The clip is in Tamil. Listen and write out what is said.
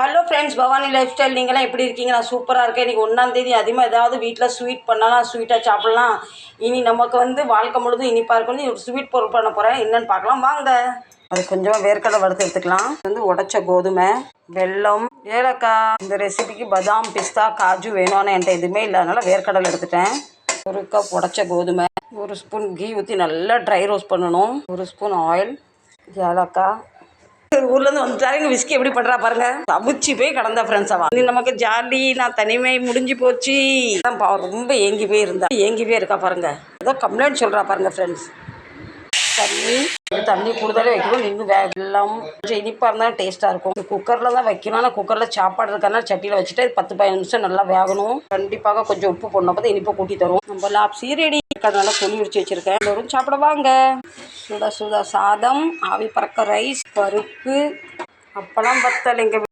Hello friends, Bhavani life style. நீங்களாம் எப்படி இருக்கீங்க? நான் சூப்பராக இருக்கேன். இன்றைக்கி 1ஆம் தேதி. அதிகமாக ஏதாவது வீட்டில் ஸ்வீட் பண்ணலாம், ஸ்வீட்டாக சாப்பிட்லாம். இனி நமக்கு வாழ்க்கை முழுதும் இனிப்பாக இருக்கணும். ஒரு ஸ்வீட் பொருள் பண்ண போகிறேன். என்னென்னு பார்க்கலாம் வாங்க. அது கொஞ்சமாக வேர்க்கடலை வறுத்து எடுத்துக்கலாம். உடைச்ச கோதுமை, வெல்லம், ஏலக்காய். இந்த ரெசிபிக்கு பாதாம், பிஸ்தா, காஜு வேணும். ஆனால் என்கிட்ட எதுவுமே இல்லை, அதனால் வேர்க்கடலை எடுத்துட்டேன். 1 கப் உடைச்ச கோதுமை, 1 ஸ்பூன் கீ ஊற்றி நல்லா ட்ரை ரோஸ்ட் பண்ணணும். 1 ஸ்பூன் ஆயில், ஏலக்காய். ஊர்லேருந்து வந்துட்டாருங்க. விஸ்கி எப்படி பண்ணுறா பாருங்க. தவிச்சு போய் கடந்தா ஃப்ரெண்ட்ஸ். அவன் நமக்கு ஜாலி. நான் தனிமை முடிஞ்சு போச்சு. ரொம்ப ஏங்கி போய் இருக்கா பாருங்க. ஏதோ கம்ப்ளைண்ட் சொல்கிறா பாருங்க ஃப்ரெண்ட்ஸ். தண்ணி கூடுதலே வைக்கணும். இன்னும் வெல்லம் கொஞ்சம் இனிப்பாக இருந்தாலும் டேஸ்ட்டாக இருக்கும். குக்கரில் தான் வைக்கணும். ஆனால் குக்கரில் சாப்பாடு இருக்கனால சட்டியில் வச்சுட்டு 10-15 நிமிஷம் நல்லா வேகணும். கண்டிப்பாக கொஞ்சம் உப்பு போடணும், அப்போ தான் இனிப்பாக கூட்டி தரும். நம்ம லாப்ஸி ரெடி. நல்லா கொல்லி உரிச்சு வச்சுருக்கேன். எல்லோரும் சாப்பிட வாங்க. சுட சுட சாதம், ஆவி பறக்க ரைஸ், பருப்பு, அப்பளம், வத்தல். எங்கள்